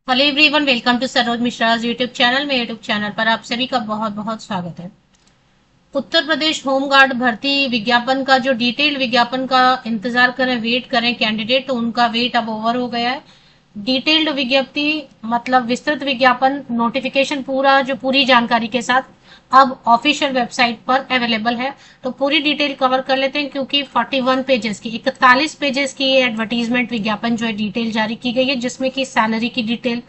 Hello everyone, welcome to Saroj Mishra YouTube channel. में YouTube channel पर आप सभी का बहुत बहुत स्वागत है। उत्तर प्रदेश होमगार्ड भर्ती विज्ञापन का जो डिटेल्ड विज्ञापन का इंतजार करें, वेट करें कैंडिडेट, तो उनका वेट अब ओवर हो गया है। डिटेल्ड विज्ञप्ति मतलब विस्तृत विज्ञापन नोटिफिकेशन पूरा जो पूरी जानकारी के साथ अब ऑफिशियल वेबसाइट पर अवेलेबल है। तो पूरी डिटेल कवर कर लेते हैं, क्योंकि 41 पेजेस की 41 पेजेस की एडवर्टीजमेंट विज्ञापन जो है डिटेल जारी की गई है, जिसमें कि सैलरी की डिटेल,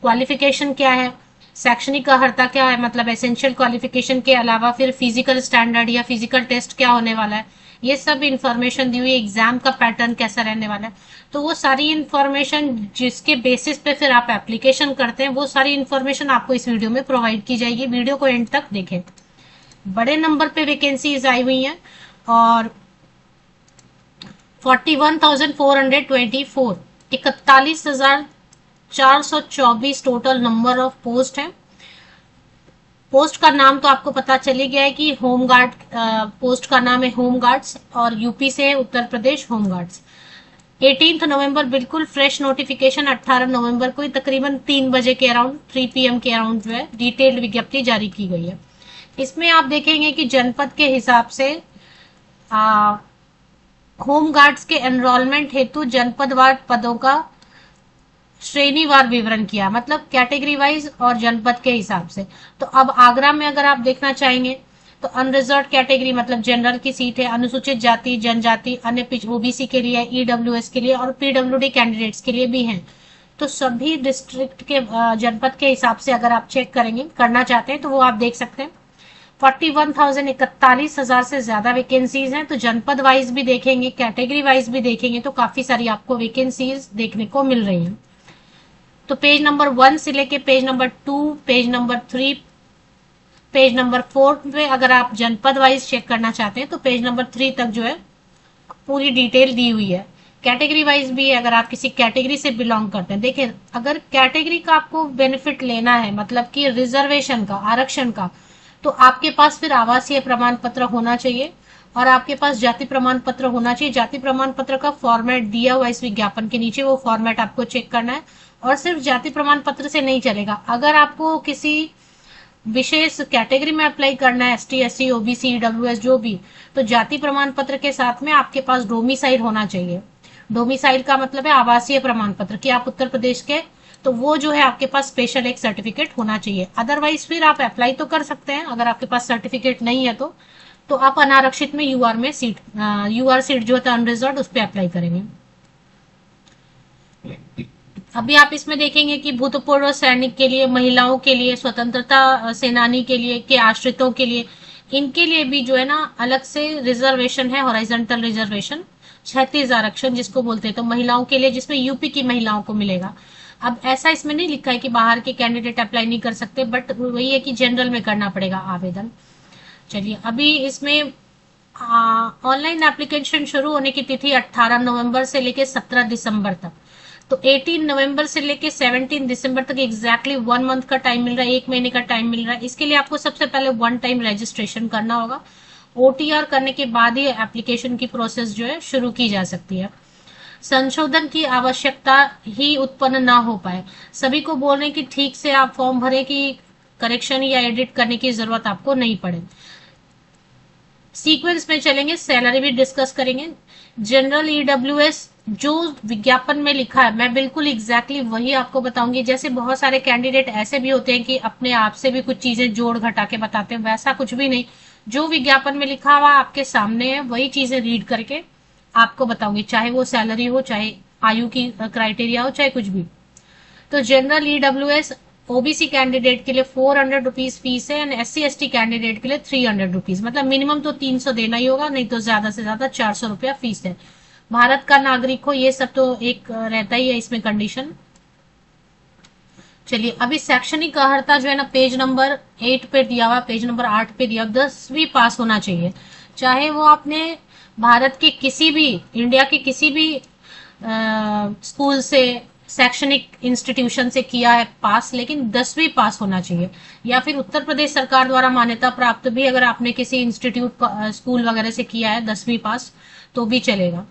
क्वालिफिकेशन क्या है, शैक्षणिक अर्हता क्या है, मतलब एसेंशियल क्वालिफिकेशन के अलावा फिर फिजिकल स्टैंडर्ड या फिजिकल टेस्ट क्या होने वाला है, ये सब इंफॉर्मेशन दी हुई। एग्जाम का पैटर्न कैसा रहने वाला है, तो वो सारी इंफॉर्मेशन जिसके बेसिस पे फिर आप एप्लीकेशन करते हैं, वो सारी इंफॉर्मेशन आपको इस वीडियो में प्रोवाइड की जाएगी। वीडियो को एंड तक देखें। बड़े नंबर पे वैकेंसीज आई हुई हैं और 41,424 41,424 टोटल नंबर ऑफ पोस्ट है। पोस्ट का नाम तो आपको पता चली गया है कि होमगार्ड, पोस्ट का नाम है होमगार्ड्स और यूपी से है उत्तर प्रदेश होमगार्ड्स। 18 नवंबर बिल्कुल फ्रेश नोटिफिकेशन, 18 नवंबर को तकरीबन 3 बजे के अराउंड, 3 PM के अराउंड जो है डिटेल्ड विज्ञप्ति जारी की गई है। इसमें आप देखेंगे कि जनपद के हिसाब से होमगार्ड्स के एनरोलमेंट हेतु जनपदवार पदों का श्रेणीवार विवरण किया, मतलब कैटेगरी वाइज और जनपद के हिसाब से। तो अब आगरा में अगर आप देखना चाहेंगे तो अनरिजर्व कैटेगरी मतलब जनरल की सीट है, अनुसूचित जाति जनजाति अन्य ओबीसी के लिए, ईडब्ल्यूएस के लिए और पीडब्ल्यूडी कैंडिडेट्स के लिए भी हैं। तो सभी डिस्ट्रिक्ट के जनपद के हिसाब से अगर आप चेक करेंगे, करना चाहते हैं, तो वो आप देख सकते हैं। 41,041 से ज्यादा वैकेंसीज हैं। तो जनपद वाइज भी देखेंगे, कैटेगरी वाइज भी देखेंगे, तो काफी सारी आपको वैकेंसीज देखने को मिल रही हैं। तो पेज नंबर 1 से लेके page number 2, page number 3, page number 4 पे अगर आप जनपद वाइज चेक करना चाहते हैं तो पेज नंबर 3 तक जो है पूरी डिटेल दी हुई है। कैटेगरी वाइज भी है, अगर आप किसी कैटेगरी से बिलोंग करते हैं। देखिए, अगर कैटेगरी का आपको बेनिफिट लेना है, मतलब कि रिजर्वेशन का, आरक्षण का, तो आपके पास फिर आवासीय प्रमाण पत्र होना चाहिए और आपके पास जाति प्रमाण पत्र होना चाहिए। जाति प्रमाण पत्र का फॉर्मेट दिया हुआ इस विज्ञापन के नीचे, वो फॉर्मेट आपको चेक करना है। और सिर्फ जाति प्रमाण पत्र से नहीं चलेगा, अगर आपको किसी विशेष कैटेगरी में अप्लाई करना है, एसटी, एससी, ओबीसी, ईडब्ल्यूएस जो भी, तो जाति प्रमाण पत्र के साथ में आपके पास डोमिसाइल होना चाहिए। डोमिसाइल का मतलब है आवासीय प्रमाण पत्र कि आप उत्तर प्रदेश के, तो वो जो है आपके पास स्पेशल एक सर्टिफिकेट होना चाहिए। अदरवाइज फिर आप अप्लाई तो कर सकते हैं, अगर आपके पास सर्टिफिकेट नहीं है तो आप अनारक्षित में यूआर में सीट, यूआर सीट जो होता है अनरिजर्व, उस पर अप्लाई करेंगे। अभी आप इसमें देखेंगे कि भूतपूर्व सैनिक के लिए, महिलाओं के लिए, स्वतंत्रता सेनानी के लिए, के आश्रितों के लिए, इनके लिए भी जो है ना अलग से रिजर्वेशन है, हॉरिजॉन्टल रिजर्वेशन, 36 आरक्षण जिसको बोलते हैं। तो महिलाओं के लिए, जिसमें यूपी की महिलाओं को मिलेगा। अब ऐसा इसमें नहीं लिखा है कि बाहर के कैंडिडेट अप्लाई नहीं कर सकते, बट वही है कि जनरल में करना पड़ेगा आवेदन। चलिए, अभी इसमें ऑनलाइन एप्लीकेशन शुरू होने की तिथि 18 नवंबर से लेकर 17 दिसंबर तक। तो 18 नवंबर से लेके 17 दिसंबर तक एग्जैक्टली 1 मंथ का टाइम मिल रहा है, 1 महीने का टाइम मिल रहा है। इसके लिए आपको सबसे पहले 1 टाइम रजिस्ट्रेशन करना होगा। ओटीआर करने के बाद ही एप्लीकेशन की प्रोसेस जो है शुरू की जा सकती है। संशोधन की आवश्यकता ही उत्पन्न ना हो पाए, सभी को बोल रहे हैं कि ठीक से आप फॉर्म भरें कि करेक्शन या एडिट करने की जरूरत आपको नहीं पड़े। सीक्वेंस में चलेंगे, सैलरी भी डिस्कस करेंगे। जनरल ईडब्ल्यूएस जो विज्ञापन में लिखा है, मैं बिल्कुल एग्जैक्टली वही आपको बताऊंगी। जैसे बहुत सारे कैंडिडेट ऐसे भी होते हैं कि अपने आप से भी कुछ चीजें जोड़ घटा के बताते हैं, वैसा कुछ भी नहीं। जो विज्ञापन में लिखा हुआ आपके सामने है, वही चीजें रीड करके आपको बताऊंगी, चाहे वो सैलरी हो, चाहे आयु की क्राइटेरिया हो, चाहे कुछ भी। तो जनरल ईडब्ल्यूएस ओबीसी कैंडिडेट के लिए 400 रुपीज फीस है एंड एससी एसटी कैंडिडेट के लिए 300 रुपीज, मतलब मिनिमम तो 300 देना ही होगा, नहीं तो ज्यादा से ज्यादा 400 रुपया फीस है। भारत का नागरिक हो, ये सब तो एक रहता ही है इसमें कंडीशन। चलिए, अभी शैक्षणिक अर्हता जो है ना, पेज नंबर 8 पे दिया हुआ, पेज नंबर 8 पे दिया, 10वीं पास होना चाहिए। चाहे वो आपने भारत के किसी भी, इंडिया के किसी भी स्कूल से, शैक्षणिक इंस्टीट्यूशन से किया है पास, लेकिन 10वीं पास होना चाहिए। या फिर उत्तर प्रदेश सरकार द्वारा मान्यता प्राप्त भी अगर आपने किसी इंस्टीट्यूट, स्कूल वगैरह से किया है 10वीं पास, तो भी चलेगा।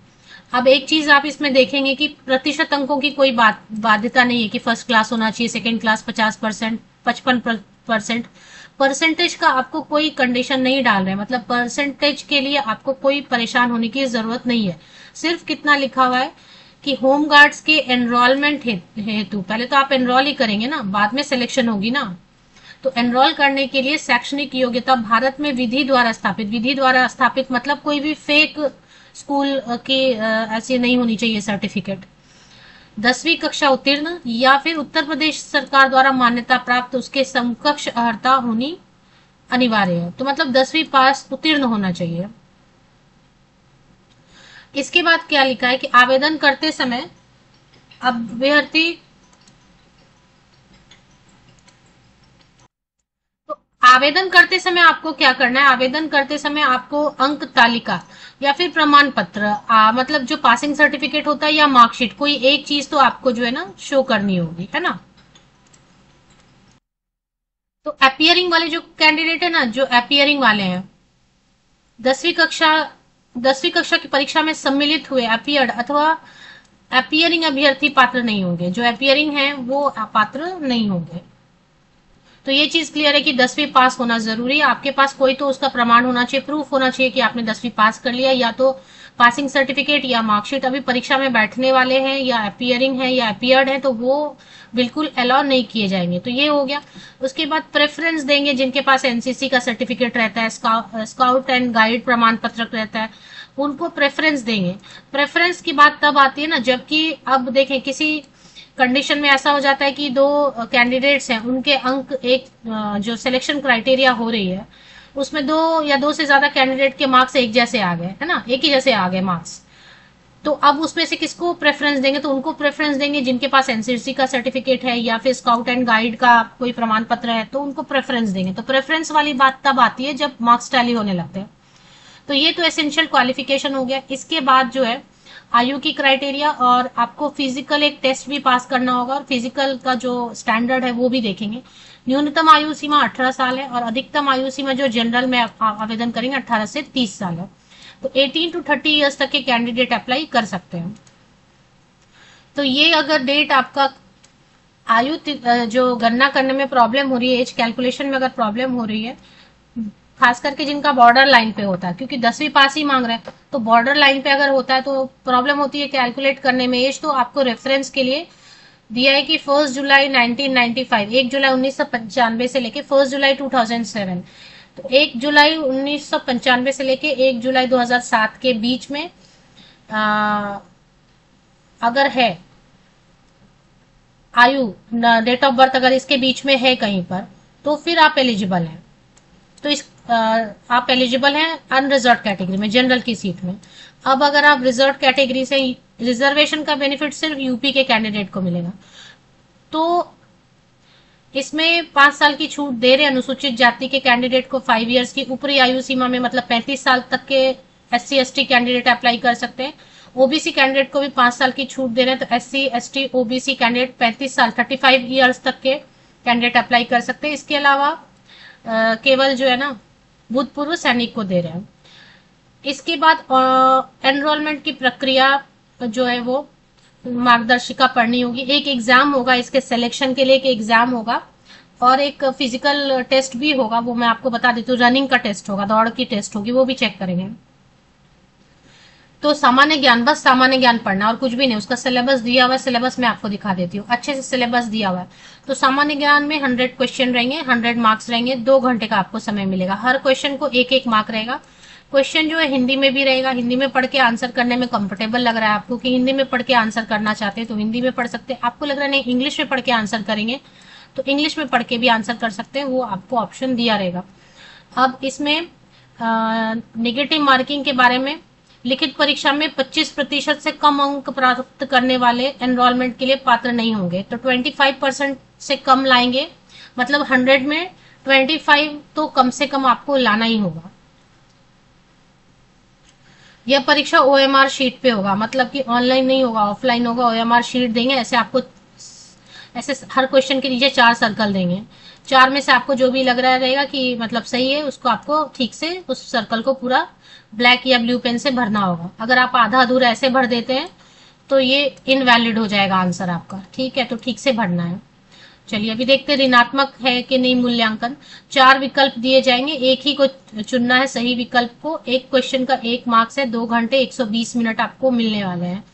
अब एक चीज आप इसमें देखेंगे कि प्रतिशत अंकों की कोई बाध्यता नहीं है कि फर्स्ट क्लास होना चाहिए, सेकंड क्लास 50%, 55%। परसेंटेज का आपको कोई कंडीशन नहीं डाल रहे हैं, मतलब परसेंटेज के लिए आपको कोई परेशान होने की जरूरत नहीं है। सिर्फ कितना लिखा हुआ है कि होम गार्ड्स के एनरोलमेंट हेतु, पहले तो आप एनरोल ही करेंगे ना, बाद में सिलेक्शन होगी ना। तो एनरोल करने के लिए शैक्षणिक योग्यता भारत में विधि द्वारा स्थापित मतलब कोई भी फेक स्कूल की ऐसी नहीं होनी चाहिए सर्टिफिकेट। 10वीं कक्षा उत्तीर्ण या फिर उत्तर प्रदेश सरकार द्वारा मान्यता प्राप्त उसके समकक्ष अर्हता होनी अनिवार्य है। तो मतलब 10वीं पास उत्तीर्ण होना चाहिए। इसके बाद क्या लिखा है कि आवेदन करते समय अभ्यर्थी, आवेदन करते समय आपको क्या करना है, आवेदन करते समय आपको अंक तालिका या फिर प्रमाण पत्र, मतलब जो पासिंग सर्टिफिकेट होता है या मार्कशीट, कोई एक चीज तो आपको जो है ना शो करनी होगी, है ना। तो अपियरिंग वाले जो कैंडिडेट है ना, जो अपियरिंग वाले हैं, 10वीं कक्षा 10वीं कक्षा की परीक्षा में सम्मिलित हुए अपियर्ड अथवा अपियरिंग अभ्यर्थी पात्र नहीं होंगे। जो अपियरिंग है वो पात्र नहीं होंगे। तो ये चीज क्लियर है कि 10वीं पास होना जरूरी है। आपके पास कोई तो उसका प्रमाण होना चाहिए, प्रूफ होना चाहिए कि आपने 10वीं पास कर लिया, या तो पासिंग सर्टिफिकेट या मार्कशीट। अभी परीक्षा में बैठने वाले हैं या अपियरिंग है या अपियर्ड है तो वो बिल्कुल अलाउ नहीं किए जाएंगे। तो ये हो गया। उसके बाद प्रेफरेंस देंगे जिनके पास एनसीसी का सर्टिफिकेट रहता है, स्काउट एंड गाइड प्रमाण पत्रक रहता है, उनको प्रेफरेंस देंगे। प्रेफरेंस की बात तब आती है ना जबकि अब देखें किसी कंडीशन में ऐसा हो जाता है कि दो कैंडिडेट्स हैं, उनके अंक एक जो सिलेक्शन क्राइटेरिया हो रही है उसमें दो से ज्यादा कैंडिडेट के मार्क्स एक जैसे आ गए, है ना, एक ही जैसे आ गए मार्क्स। तो अब उसमें से किसको प्रेफरेंस देंगे, तो उनको प्रेफरेंस देंगे जिनके पास एनसीसी का सर्टिफिकेट है या फिर स्काउट एंड गाइड का कोई प्रमाण पत्र है, तो उनको प्रेफरेंस देंगे। तो प्रेफरेंस वाली बात तब आती है जब मार्क्स टैली होने लगते हैं। तो ये तो एसेंशियल क्वालिफिकेशन हो गया। इसके बाद जो है आयु की क्राइटेरिया, और आपको फिजिकल एक टेस्ट भी पास करना होगा, और फिजिकल का जो स्टैंडर्ड है वो भी देखेंगे। न्यूनतम आयु सीमा 18 साल है और अधिकतम आयु सीमा जो जनरल में आवेदन करेंगे 18 से 30 साल है। तो 18 to 30 ईयर्स तक के कैंडिडेट अप्लाई कर सकते हैं। तो ये अगर डेट आपका आयु जो गणना करने में प्रॉब्लम हो रही है, एज कैलकुलेशन में अगर प्रॉब्लम हो रही है, खास करके जिनका बॉर्डर लाइन पे होता है, क्योंकि 10वीं पास ही मांग रहे हैं, तो बॉर्डर लाइन पे अगर होता है तो प्रॉब्लम होती है कैलकुलेट करने में एज। तो आपको रेफरेंस के लिए दिया है कि 1 जुलाई 1995, 1 जुलाई 1995 से लेके 1 जुलाई 2007, तो 1 जुलाई 1995 से लेके 1 जुलाई 2007 के बीच में अगर है आयु, डेट ऑफ बर्थ अगर इसके बीच में है कहीं पर, तो फिर आप एलिजिबल हैं। तो आप एलिजिबल हैं अनरिजर्व कैटेगरी में, जनरल की सीट में। अब अगर आप रिजर्व कैटेगरी से, रिजर्वेशन का बेनिफिट सिर्फ यूपी के कैंडिडेट को मिलेगा। तो इसमें 5 साल की छूट दे रहे अनुसूचित जाति के कैंडिडेट को 5 इयर्स की ऊपरी आयु सीमा में, मतलब 35 साल तक के SC ST कैंडिडेट अप्लाई कर सकते हैं। ओबीसी कैंडिडेट को भी 5 साल की छूट दे रहे हैं, तो SC ST OBC कैंडिडेट 35 साल 35 इयर्स तक के कैंडिडेट अप्लाई कर सकते हैं। इसके अलावा केवल जो है ना भूतपूर्व सैनिक को दे रहे हैं। इसके बाद एनरोलमेंट की प्रक्रिया जो है वो मार्गदर्शिका पढ़नी होगी। एक एग्जाम होगा इसके सिलेक्शन के लिए, एक एग्जाम होगा और एक फिजिकल टेस्ट भी होगा, वो मैं आपको बता देती हूँ। रनिंग का टेस्ट होगा, दौड़ की टेस्ट होगी, वो भी चेक करेंगे। तो सामान्य ज्ञान, बस सामान्य ज्ञान पढ़ना और कुछ भी नहीं। उसका सिलेबस दिया हुआ है, सिलेबस मैं आपको दिखा देती हूँ, अच्छे से सिलेबस दिया हुआ है। तो सामान्य ज्ञान में 100 क्वेश्चन रहेंगे, 100 मार्क्स रहेंगे, 2 घंटे का आपको समय मिलेगा। हर क्वेश्चन को 1-1 मार्क रहेगा। क्वेश्चन जो है हिंदी में भी रहेगा। हिंदी में पढ़ के आंसर करने में कंफर्टेबल लग रहा है आपको कि हिंदी में पढ़ के आंसर करना चाहते हैं तो हिंदी में पढ़ सकते हैं। आपको लग रहा है नहीं इंग्लिश में पढ़ के आंसर करेंगे तो इंग्लिश में पढ़ के भी आंसर कर सकते हैं, वो आपको ऑप्शन दिया रहेगा। अब इसमें नेगेटिव मार्किंग के बारे में, लिखित परीक्षा में 25% से कम अंक प्राप्त करने वाले एनरोलमेंट के लिए पात्र नहीं होंगे। तो 25% से कम लाएंगे, मतलब 100 में 25 तो कम से कम आपको लाना ही होगा। यह परीक्षा OMR शीट पे होगा, मतलब कि ऑनलाइन नहीं होगा, ऑफलाइन होगा। OMR शीट देंगे, ऐसे आपको ऐसे हर क्वेश्चन के नीचे 4 सर्कल देंगे। 4 में से आपको जो भी लग रहा रहेगा कि मतलब सही है, उसको आपको ठीक से उस सर्कल को पूरा ब्लैक या ब्लू पेन से भरना होगा। अगर आप आधा अधूरा ऐसे भर देते हैं तो ये इनवैलिड हो जाएगा आंसर आपका। ठीक है, तो ठीक से भरना है। चलिए अभी देखते हैं ऋणात्मक है कि नहीं मूल्यांकन। 4 विकल्प दिए जाएंगे, एक ही को चुनना है सही विकल्प को। एक क्वेश्चन का 1 मार्क्स है, 2 घंटे 120 मिनट आपको मिलने वाले हैं।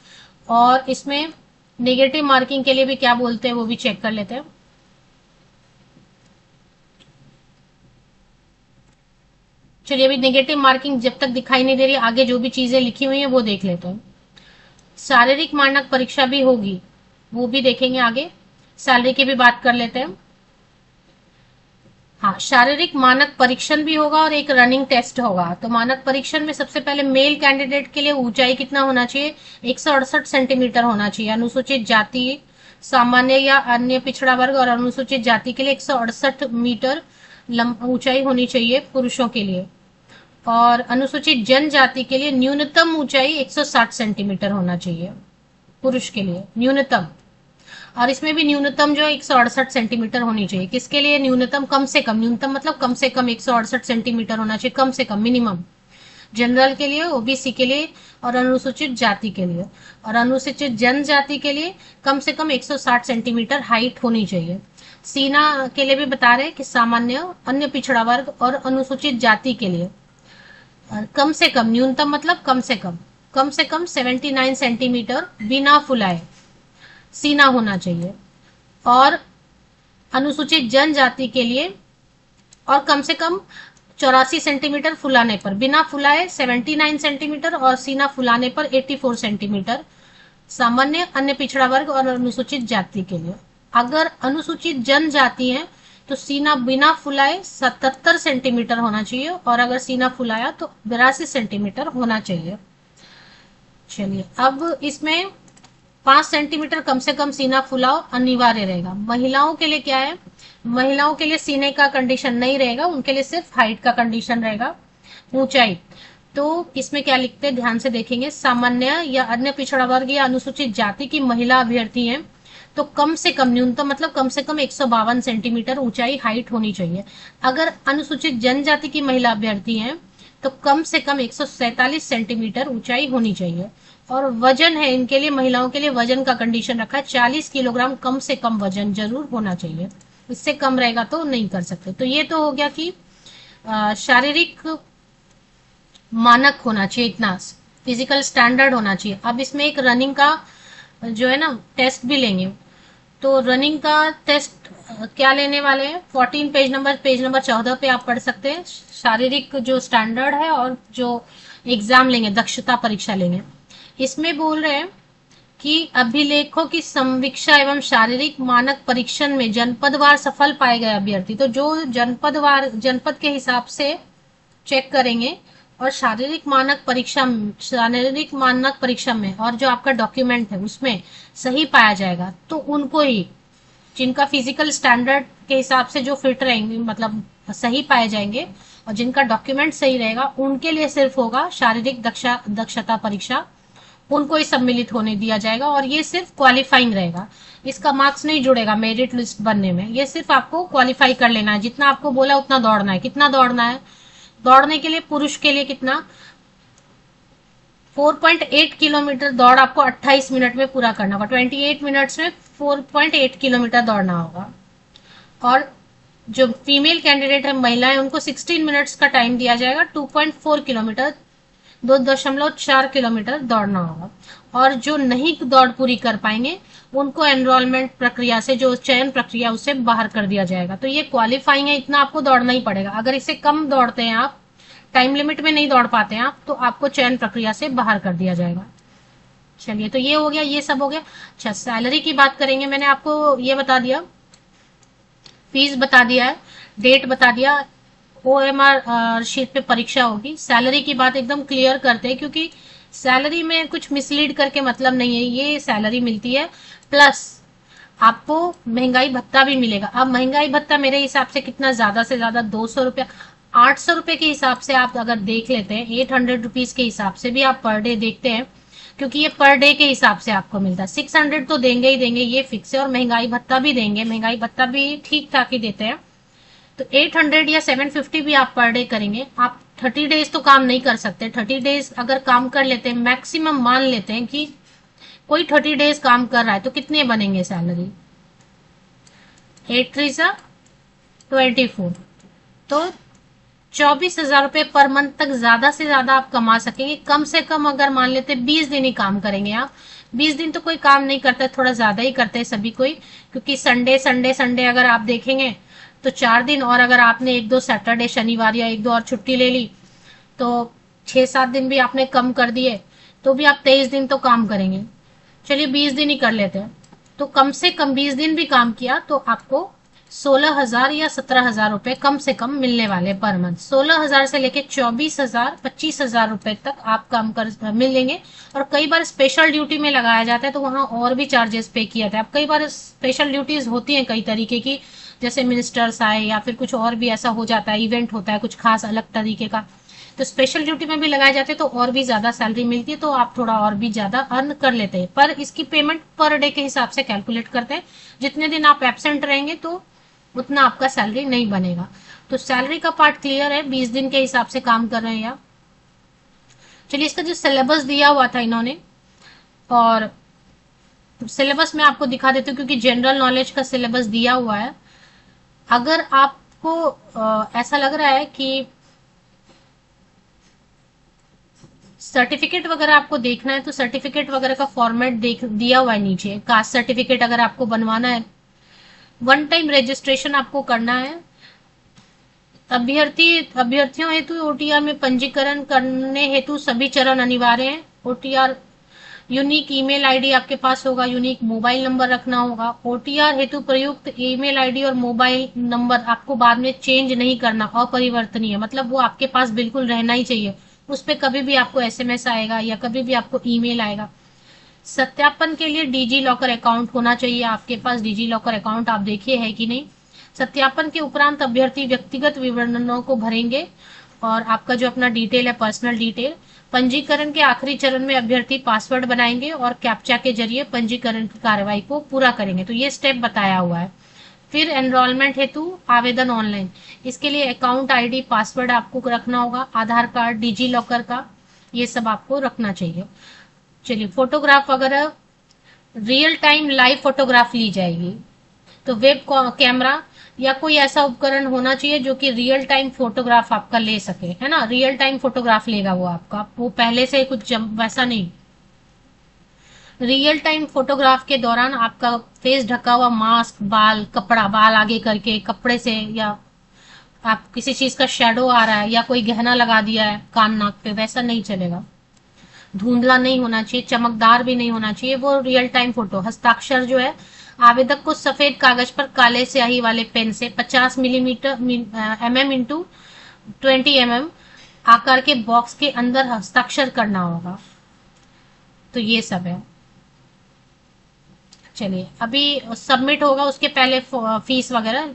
और इसमें नेगेटिव मार्किंग के लिए भी क्या बोलते हैं वो भी चेक कर लेते हैं। चलिए अभी नेगेटिव मार्किंग जब तक दिखाई नहीं दे रही, आगे जो भी चीजें लिखी हुई है वो देख लेते हैं। शारीरिक मानक परीक्षा भी होगी, वो भी देखेंगे आगे। सैलरी की भी बात कर लेते हैं। हाँ, शारीरिक मानक परीक्षण भी होगा और एक रनिंग टेस्ट होगा। तो मानक परीक्षण में सबसे पहले मेल कैंडिडेट के लिए ऊंचाई कितना होना चाहिए? 168 सेंटीमीटर होना चाहिए। अनुसूचित जाति, सामान्य या अन्य पिछड़ा वर्ग और अनुसूचित जाति के लिए 168 मीटर ऊंचाई होनी चाहिए पुरुषों के लिए। और अनुसूचित जनजाति के लिए न्यूनतम ऊंचाई 160 सेंटीमीटर होना चाहिए पुरुष के लिए, न्यूनतम। और इसमें भी न्यूनतम जो 168 सेंटीमीटर होनी चाहिए। किसके लिए न्यूनतम? कम से कम, न्यूनतम मतलब कम से कम 168 सेंटीमीटर होना चाहिए, कम से कम, मिनिमम। जनरल के लिए, ओबीसी के लिए और अनुसूचित जाति के लिए। और अनुसूचित जनजाति के लिए कम से कम 160 सेंटीमीटर हाइट होनी चाहिए। सीना के लिए भी बता रहे हैं कि सामान्य, अन्य पिछड़ा वर्ग और अनुसूचित जाति के लिए कम से कम, न्यूनतम मतलब कम से कम 79 सेंटीमीटर बिना फुलाए सीना होना चाहिए। और अनुसूचित जनजाति के लिए और कम से कम 84 सेंटीमीटर फुलाने पर, बिना फुलाए 79 सेंटीमीटर और सीना फुलाने पर 84 सेंटीमीटर सामान्य, अन्य पिछड़ा वर्ग और अनुसूचित जाति के लिए। अगर अनुसूचित जनजाति है तो सीना बिना फुलाए 77 सेंटीमीटर होना चाहिए और अगर सीना फुलाया तो 82 सेंटीमीटर होना चाहिए। चलिए अब इसमें 5 सेंटीमीटर कम से कम सीना फुलाव अनिवार्य रहेगा। महिलाओं के लिए क्या है? महिलाओं के लिए सीने का कंडीशन नहीं रहेगा, उनके लिए सिर्फ हाइट का कंडीशन रहेगा। ऊंचाई तो इसमें क्या लिखते हैं ध्यान से देखेंगे। सामान्य या अन्य पिछड़ा वर्ग या अनुसूचित जाति की महिला अभ्यर्थी है तो कम से कम, न्यूनतम मतलब कम से कम 152 सेंटीमीटर ऊंचाई हाइट होनी चाहिए। अगर अनुसूचित जनजाति की महिला अभ्यर्थी है तो कम से कम 147 सेंटीमीटर ऊंचाई होनी चाहिए। और वजन है इनके लिए, महिलाओं के लिए वजन का कंडीशन रखा है 40 किलोग्राम कम से कम वजन जरूर होना चाहिए, इससे कम रहेगा तो नहीं कर सकते। तो ये तो हो गया कि शारीरिक मानक होना चाहिए, इतना फिजिकल स्टैंडर्ड होना चाहिए। अब इसमें एक रनिंग का जो है ना टेस्ट भी लेंगे। तो रनिंग का टेस्ट क्या लेने वाले हैं? 14 पेज नंबर 14 पे आप पढ़ सकते हैं। शारीरिक जो स्टैंडर्ड है और जो एग्जाम लेंगे, दक्षता परीक्षा लेंगे, इसमें बोल रहे हैं कि अभिलेखों की संवीक्षा एवं शारीरिक मानक परीक्षण में जनपदवार सफल पाए गए अभ्यर्थी, तो जो जनपद के हिसाब से चेक करेंगे और शारीरिक मानक परीक्षा में और जो आपका डॉक्यूमेंट है उसमें सही पाया जाएगा तो उनको ही, जिनका फिजिकल स्टैंडर्ड के हिसाब से जो फिट रहेंगे, मतलब सही पाए जाएंगे और जिनका डॉक्यूमेंट सही रहेगा, उनके लिए सिर्फ होगा शारीरिक दक्षता परीक्षा, उनको ही सम्मिलित होने दिया जाएगा। और ये सिर्फ क्वालिफाइंग रहेगा, इसका मार्क्स नहीं जुड़ेगा मेरिट लिस्ट बनने में। ये सिर्फ आपको क्वालिफाई कर लेना है, जितना आपको बोला उतना दौड़ना है। कितना दौड़ना है? दौड़ने के लिए पुरुष के लिए कितना? 4.8 किलोमीटर दौड़ आपको 28 मिनट में पूरा करना होगा। 28 मिनट्स में 4.8 किलोमीटर दौड़ना होगा। और जो फीमेल कैंडिडेट है, महिलाएं, उनको 16 मिनट्स का टाइम दिया जाएगा। 2.4 किलोमीटर, 2.4 किलोमीटर दौड़ना होगा। और जो नहीं दौड़ पूरी कर पाएंगे उनको एनरोलमेंट प्रक्रिया से, जो चयन प्रक्रिया, उससे बाहर कर दिया जाएगा। तो ये क्वालिफाइंग है, इतना आपको दौड़ना ही पड़ेगा। अगर इससे कम दौड़ते हैं आप, टाइम लिमिट में नहीं दौड़ पाते हैं आप, तो आपको चयन प्रक्रिया से बाहर कर दिया जाएगा। चलिए तो ये हो गया, ये सब हो गया। अच्छा, सैलरी की बात करेंगे। मैंने आपको ये बता दिया, फीस बता दिया है, डेट बता दिया, OMR शीट पे परीक्षा होगी। सैलरी की बात एकदम क्लियर करते हैं क्योंकि सैलरी में कुछ मिसलीड करके मतलब नहीं है। ये सैलरी मिलती है प्लस आपको महंगाई भत्ता भी मिलेगा। अब महंगाई भत्ता मेरे हिसाब से कितना, ज्यादा से ज्यादा 200 रुपया, 800 रुपए के हिसाब से आप अगर देख लेते हैं, 800 रुपीज के हिसाब से भी आप पर डे देखते हैं, क्योंकि ये पर डे के हिसाब से आपको मिलता है। 600 तो देंगे ही देंगे, ये फिक्स है। और महंगाई भत्ता भी देंगे, महंगाई भत्ता भी ठीक ठाक ही देते हैं। तो 800 या 750 भी आप पर डे करेंगे, आप 30 डेज तो काम नहीं कर सकते। 30 डेज अगर काम कर लेते हैं, मैक्सिमम मान लेते हैं कि कोई 30 डेज काम कर रहा है, तो कितने बनेंगे सैलरी? 8×3 = 24, तो 24,000 रुपए पर मंथ तक ज्यादा से ज्यादा आप कमा सकेंगे। कम से कम अगर मान लेते 20 दिन ही काम करेंगे आप, 20 दिन तो कोई काम नहीं करता, थोड़ा ज्यादा ही करते हैं सभी कोई, क्योंकि संडे संडे संडे अगर आप देखेंगे तो 4 दिन, और अगर आपने 1-2 सैटरडे शनिवार या 1-2 और छुट्टी ले ली तो 6-7 दिन भी आपने कम कर दिए, तो भी आप 23 दिन तो काम करेंगे। चलिए 20 दिन ही कर लेते हैं, तो कम से कम 20 दिन भी काम किया तो आपको 16,000 या 17,000 रुपए कम से कम मिलने वाले पर मंथ। 16,000 से लेके 24,000 25,000 रुपए तक आप काम कर मिलेंगे। और कई बार स्पेशल ड्यूटी में लगाया जाता है तो वहां और भी चार्जेस पे किया जाता है। अब कई बार स्पेशल ड्यूटीज होती हैं कई तरीके की, जैसे मिनिस्टर्स आए या फिर कुछ और भी ऐसा हो जाता है, इवेंट होता है कुछ खास अलग तरीके का, तो स्पेशल ड्यूटी में भी लगाए जाते हैं तो और भी ज्यादा सैलरी मिलती है, तो आप थोड़ा और भी ज्यादा अर्न कर लेते हैं। पर इसकी पेमेंट पर डे के हिसाब से कैलकुलेट करते हैं, जितने दिन आप एब्सेंट रहेंगे तो उतना आपका सैलरी नहीं बनेगा। तो सैलरी का पार्ट क्लियर है, 20 दिन के हिसाब से काम कर रहे हैं आप। चलिए इसका जो सिलेबस दिया हुआ था इन्होंने, और सिलेबस में आपको दिखा देती हूँ क्योंकि जनरल नॉलेज का सिलेबस दिया हुआ है। अगर आपको ऐसा लग रहा है कि सर्टिफिकेट वगैरह आपको देखना है तो सर्टिफिकेट वगैरह का फॉर्मेट देख दिया हुआ है नीचे। कास्ट सर्टिफिकेट अगर आपको बनवाना है, 1 टाइम रजिस्ट्रेशन आपको करना है। अभ्यर्थियों हेतु ओटीआर में पंजीकरण करने हेतु सभी चरण अनिवार्य हैं। ओटीआर यूनिक ईमेल आईडी आपके पास होगा, यूनिक मोबाइल नंबर रखना होगा। ओटीआर हेतु प्रयुक्त ईमेल आईडी और मोबाइल नंबर आपको बाद में चेंज नहीं करना, अपरिवर्तनीय, मतलब वो आपके पास बिल्कुल रहना ही चाहिए। उस पर कभी भी आपको एसएमएस आएगा या कभी भी आपको ईमेल आएगा। सत्यापन के लिए डिजी लॉकर अकाउंट होना चाहिए आपके पास। डिजी लॉकर अकाउंट आप देखिए है कि नहीं। सत्यापन के उपरांत अभ्यर्थी व्यक्तिगत विवरणों को भरेंगे और आपका जो अपना डिटेल है, पर्सनल डिटेल। पंजीकरण के आखिरी चरण में अभ्यर्थी पासवर्ड बनाएंगे और कैप्चा के जरिए पंजीकरण की कार्रवाई को पूरा करेंगे। तो ये स्टेप बताया हुआ है। फिर एनरोलमेंट हेतु आवेदन ऑनलाइन, इसके लिए अकाउंट आईडी, पासवर्ड आपको रखना होगा, आधार कार्ड, डिजी लॉकर का, ये सब आपको रखना चाहिए। चलिए फोटोग्राफ वगैरह रियल टाइम लाइव फोटोग्राफ ली जाएगी, तो वेब कैमरा या कोई ऐसा उपकरण होना चाहिए जो कि रियल टाइम फोटोग्राफ आपका ले सके, है ना। रियल टाइम फोटोग्राफ लेगा वो आपका, वो पहले से कुछ वैसा नहीं। रियल टाइम फोटोग्राफ के दौरान आपका फेस ढका हुआ, मास्क, बाल, कपड़ा, बाल आगे करके कपड़े से, या आप किसी चीज का शेडो आ रहा है या कोई गहना लगा दिया है कान नाक पे, वैसा नहीं चलेगा। धुंधला नहीं होना चाहिए, चमकदार भी नहीं होना चाहिए वो रियल टाइम फोटो। हस्ताक्षर जो है आवेदक को सफेद कागज पर काले स्याही वाले पेन से 50 मिलीमीटर mm इंटू 20 mm आकार के बॉक्स के अंदर हस्ताक्षर करना होगा। तो ये सब है। चलिए अभी सबमिट होगा, उसके पहले फीस वगैरह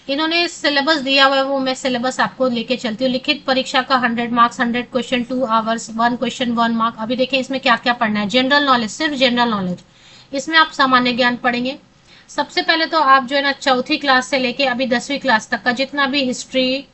इन्होंने सिलेबस दिया हुआ है, वो मैं सिलेबस आपको लेके चलती हूँ। लिखित परीक्षा का 100 marks, 100 question, 2 hours, 1 question 1 mark. अभी देखिए इसमें क्या क्या पढ़ना है। जनरल नॉलेज, सिर्फ जनरल नॉलेज, इसमें आप सामान्य ज्ञान पढ़ेंगे। सबसे पहले तो आप जो है ना 4th क्लास से लेके अभी 10वीं क्लास तक का जितना भी हिस्ट्री,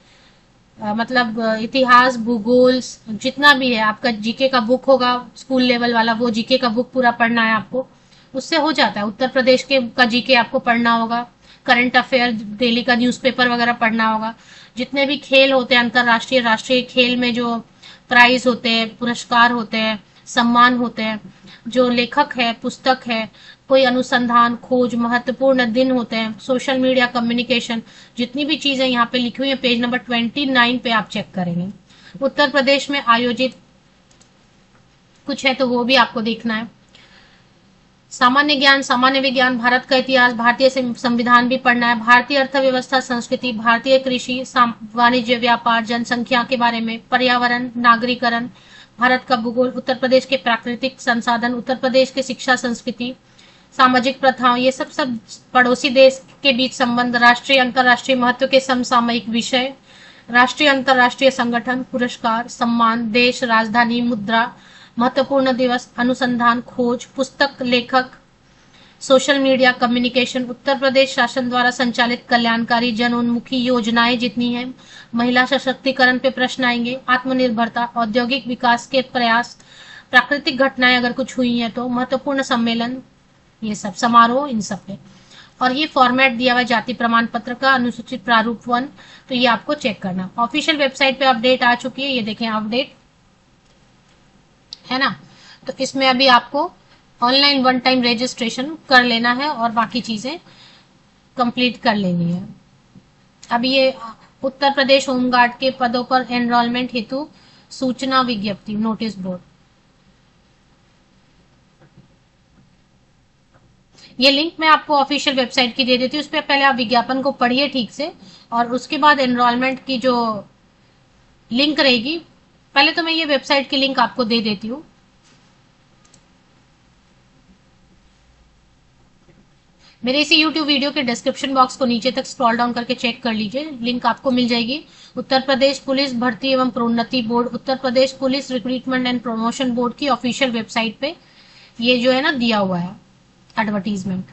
मतलब इतिहास, भूगोल, जितना भी है आपका, जीके का बुक होगा स्कूल लेवल वाला, वो जीके का बुक पूरा पढ़ना है आपको, उससे हो जाता है। उत्तर प्रदेश के का जीके आपको पढ़ना होगा। करंट अफेयर, डेली का न्यूज़पेपर वगैरह पढ़ना होगा। जितने भी खेल होते हैं अंतरराष्ट्रीय, राष्ट्रीय खेल में जो प्राइज होते हैं, पुरस्कार होते हैं, सम्मान होते हैं, जो लेखक है, पुस्तक है, कोई अनुसंधान, खोज, महत्वपूर्ण दिन होते हैं, सोशल मीडिया, कम्युनिकेशन, जितनी भी चीजें यहाँ पे लिखी हुई है पेज नंबर 29 पे आप चेक करेंगे। उत्तर प्रदेश में आयोजित कुछ है तो वो भी आपको देखना है। सामान्य ज्ञान, सामान्य विज्ञान, भारत का इतिहास, भारतीय संविधान भी पढ़ना है। भारतीय अर्थव्यवस्था, संस्कृति, भारतीय कृषि, वाणिज्य, व्यापार, जनसंख्या के बारे में, पर्यावरण, नागरिकरण, भारत का भूगोल, उत्तर प्रदेश के प्राकृतिक संसाधन, उत्तर प्रदेश के शिक्षा संस्कृति, सामाजिक प्रथाओं, ये सब पड़ोसी देश के बीच संबंध, राष्ट्रीय अंतर्राष्ट्रीय महत्व के समसामयिक विषय, राष्ट्रीय अंतर्राष्ट्रीय संगठन, पुरस्कार, सम्मान, देश, राजधानी, मुद्रा, महत्वपूर्ण दिवस, अनुसंधान, खोज, पुस्तक, लेखक, social media communication, Uttar Pradesh शासन द्वारा संचालित कल्याणकारी जनोन्मुखी योजनाएं जितनी हैं, महिला सशक्तिकरण पे प्रश्न आएंगे, आत्मनिर्भरता, औद्योगिक विकास के प्रयास, प्राकृतिक घटनाएं अगर कुछ हुई हैं तो, महत्वपूर्ण सम्मेलन, ये सब समारोह, इन सब पे। और ये फॉर्मेट दिया हुआ जाति प्रमाण पत्र का, अनुसूचित प्रारूप 1, तो ये आपको चेक करना। ऑफिशियल वेबसाइट पे अपडेट आ चुकी है, ये देखें अपडेट है ना। तो इसमें अभी आपको ऑनलाइन वन टाइम रजिस्ट्रेशन कर लेना है और बाकी चीजें कंप्लीट कर लेनी है। अब ये उत्तर प्रदेश होमगार्ड के पदों पर एनरोलमेंट हेतु सूचना विज्ञप्ति नोटिस बोर्ड, ये लिंक मैं आपको ऑफिशियल वेबसाइट की दे देती हूँ, उस पर पहले आप विज्ञापन को पढ़िए ठीक से, और उसके बाद एनरोलमेंट की जो लिंक रहेगी, पहले तो मैं ये वेबसाइट की लिंक आपको दे देती हूँ। मेरे इसी YouTube वीडियो के डिस्क्रिप्शन बॉक्स को नीचे तक स्क्रॉल डाउन करके चेक कर लीजिए, लिंक आपको मिल जाएगी। उत्तर प्रदेश पुलिस भर्ती एवं प्रोन्नति board, Uttar Pradesh police recruitment and promotion board की ऑफिशियल वेबसाइट पे ये जो है ना दिया हुआ है एडवर्टीजमेंट।